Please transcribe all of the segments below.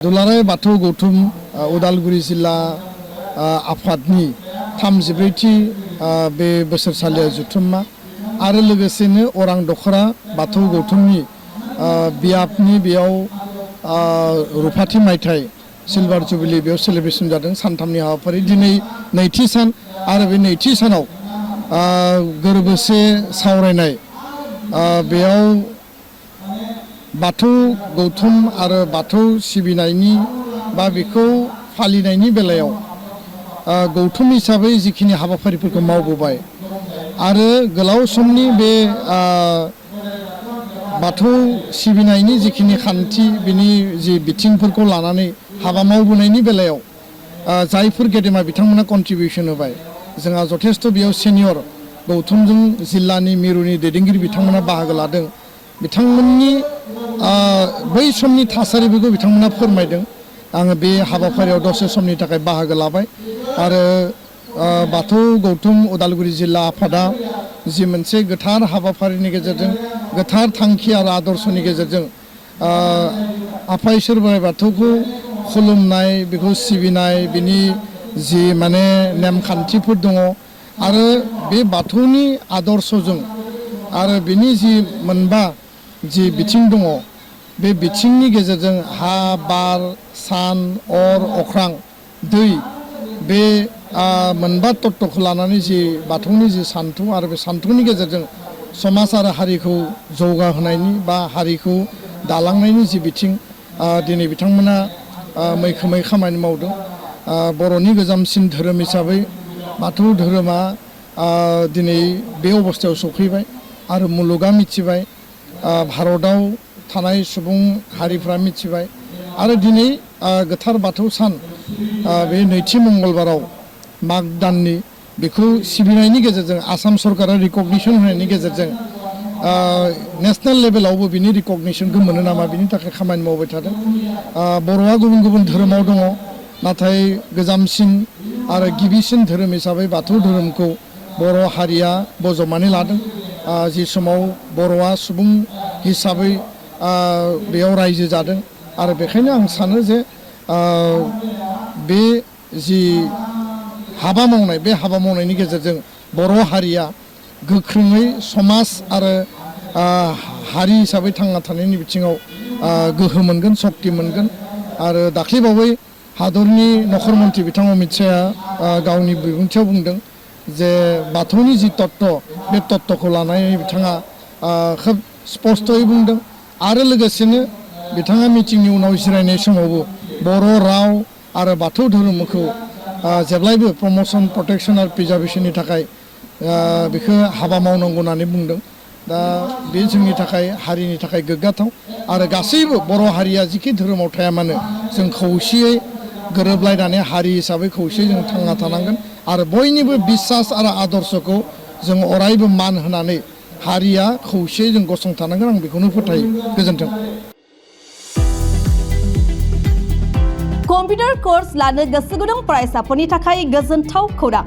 दुलाराय बाथौ गौथुम उदालगुरि जिल्ला आफादनि 34थि बे बोसोरसालियाव जुथुम्मा आरो लोगोसेनो अरां दखरा बाथौ गौथुमनि बियाबनि बेयाव रुफाथि मायथाइ सिलभार जुबिलि बेयाव सेलिब्रेसन जादों सानथामनि हाबाफारि दिनै नैथि सान आरो बे नैथि सानाव गोरबोसे सावरायनाय बेयाव बाथौ गौथुम आरो बाथौ सिबिनायनि बा बेखौ फालिनायनि बेलायाव गौथुम हिसाबै जिखिनि हाबाफारिफोरखौ मावबोबाय आरो गोलाव समनि बे बाथौ सिबिनायनि जिखिनि खान्थि बिनि जि बिथिंफोरखौ लानानै हाबा मावबोनायनि बेलायाव जायफोर गेदेमा बिथांमोना कन्ट्रिबिउसन होबाय जोंहा जथेस्थ बेयाव सेनियर गौथुमजों जिल्लानि मिरुनि दैदेनगिरि बिथांमोना बाहागो लादों बिथांमोननि बै समनि थासारिफोरखौ बिथांमोना फोरमायदों आङो बे हाबाफारियाव दसे समनि थाखाय बाहागो लाबाय आरो बाथौ गौथुम उदालगुरि जिल्ला आफादा जि मोनसे गोथार हाबाफारिनि गेजेरजों गोथार थांखि आरो आदर्शनि गेजेरजों आफा इसोर बोराइ बाथौखौ खुलुमनाय बेखौ सिबिनाय बिनि जि माने नेमखान्थिफोर दङ आरो बे बाथौनि आदर्शजों आरो बिनि जि मोनबा जि बिथिं दङ बे बिथिंनि गेजेरजों हा बार सान अर अख्रां दै बे मोनबा तत्वखौ लानानै जि बाथौनि जि सान्थौ आरो बे सान्थौनि गेजेरजों समाज आरो हारिखौ जौगाहोनायनि बा हारिखौ दालांनायनि जि बिथिं दिनै बिथांमोना मैखोमै खामानि मावदों बर'नि गोजामसिन धोरोम हिसाबै बाथौ धोरोमा दिनै बे अबस्थायाव सफैबाय आरो मुलुगा मिथिबाय भारताव थानाय सुबुं हारिफ्रा मिथिबाय आरो दिनै गोथार बाथौ सान बे नैथि मंगलबाराव माग दाननि बेखौ सिबिनायनि गेजेरजों आसाम सरकारा रिकगनिसन होनायनि गेजेरजों नेसनेल लेभेलावबो बिनि रिकगनिसनखौ मोनो नामा बिनि थाखाय खामानि मावबाय थादों बर'आ गुबुन गुबुन धोरोमाव दङ नाथाय गोजामसिन आरो गिबिसिन धोरोम हिसाबै बाथौ धोरोमखौ बर' हारिया बजबनानै लादों जि समाव बर'आ सुबुं हिसाबै बेयाव रायजो जादों आरो बेखायनो आं सानो जे बे जि हाबा मावनाय बे हाबा मावनायनि गेजेरजों बर' हारिया गोख्रोङै समाज आरो हारि हिसाबै थांना थानायनि बिथिङाव गोहो मोनगोन सक्ति मोनगोन आरो दाख्लैबावै हादरनि नखर मन्थ्रि बिथां अमित शाहआ गावनि बिबुंथियाव बुंदों जे बाथौनि जि तत्व बे तत्वखौ लानानै बिथाङा खोब स्पस्तयै बुंदों आरो लोगोसेनो बिथाङा मिटिंनि उनाव जिरायनाय समावबो बर' राव आरो बाथौ धोरोमखौ जेब्लायबो प्रमसन प्रटेक्सन आरो प्रिजार्भेसननि थाखाय बेखौ हाबा मावनांगौ होननानै बुंदों दा बे जोंनि थाखाय हारिनि थाखाय गोग्गाथाव आरो गासैबो बर' हारिया जिखि धोरोमाव थाया मानो जों खौसेयै गोरोबलायनानै हारि हिसाबै खौसेयै जों थांना थानांगोन आरो बयनिबो बिसास आरो आदर्शखौ जों अरायबो मान होनानै हारिया खौसेयै जों गसंथानांगोन आं बेखौनो फोथायो गोजोन्थों। कम्पिउटार कोर्स लानो गोसो गुदुं फरायसाफोरनि थाखाय गोजोनथाव खौरां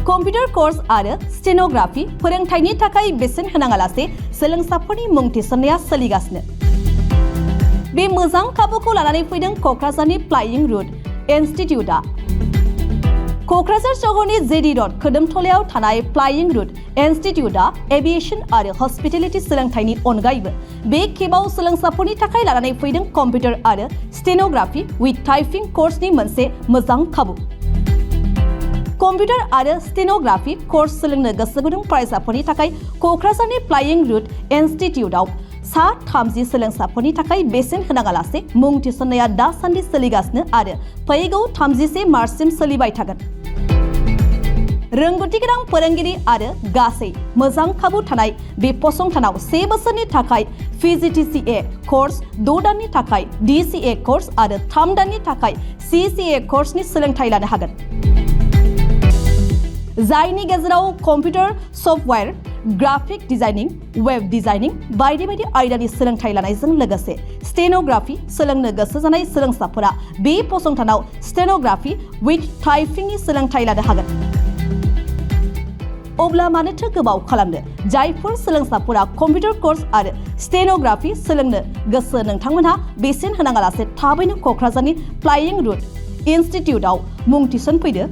कम्पिउटार कोर्स आरो स्टेनोग्राफि फोरोंथायनि थाखाय बेसेन होनाङालासे सोलोंसाफोरनि मुं थिसननाया सोलिगासिनो बे मोजां खाबुखौ लानानै फैदों क'क्राझारनि फ्लाइंग रुट इनस्टिट्यूटआ क'क्राझार सहरनि जेडी रड खोदोमथलायाव थानाय फ्लाइंग रुट इनस्टिट्यूटआ एभिएशन आरो हस्पिटेलिटी सोलोंथायनि अनगायैबो बे खेबाव सोलोंसाफोरनि थाखाय लानानै फैदों कम्पिउटार आरो स्टेनोग्राफि विथ टाइपिं कोर्सनि मोनसे मोजां खाबु कम्पिउटार आरो स्टेनोग्राफि कोर्स सोलोंनो गोसो गुदुं फरायसाफोरनि थाखाय क'क्राझारनि फ्लाइंग रुट इनस्टिट्यूटआव सा 30 सोलोंसाफोरनि थाखाय बेसेन होनाङालासे मुं थिसननाया दासान्दि सोलिगासिनो आरो फैगौ 31 मार्चसिम सोलिबाय थागोन रोंगौथि गोनां फोरोंगिरि आरो गासै मोजां खाबु थानाय बे फसंथानाव 1 बोसोरनि थाखाय PGDCA कोर्स 6 दाननि थाखाय DCA कोर्स आरो 3 दाननि थाखाय CCA कोर्सनि सोलोंथाय लानो हागोन जायनि गेजेराव computer software graphic designing web designing बायदि बायदि आयदानि सोलोंथाय लानायजों लोगोसे स्टेनोग्राफि सोलोंनो गोसो जानाय सोलोंसाफोरा बे फसंथानाव स्टेनोग्राफि विथ टाइपिंनि सोलोंथाय लानो हागोन अब्ला मानोथो गोबाव खालामनो जायफोर सोलोंसाफोरा कम्पिउटार कोर्स आरो स्टेनोग्राफि सोलोंनो गोसो नोंथांमोनहा बेसेन होनाङालासे थाबैनो क'क्राझारनि फ्लाइंग रुट इनस्टिट्यूटआव मुं थिसनफैदो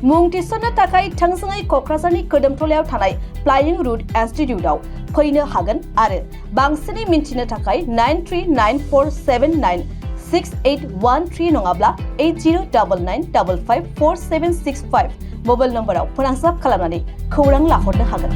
मुं थिसननो थाखाय थोंजोङै क'क्राझारनि खोदोमथलायाव थानाय फ्लाइंग रुट इनस्टिट्यूटआव फैनो हागोन आरो बांसिनै मिन्थिनो थाखाय 9394796813 नङाब्ला 8099554765 मबाइल नम्बराव फोनांजाब खालामनानै खौरां लाहरनो हागोन।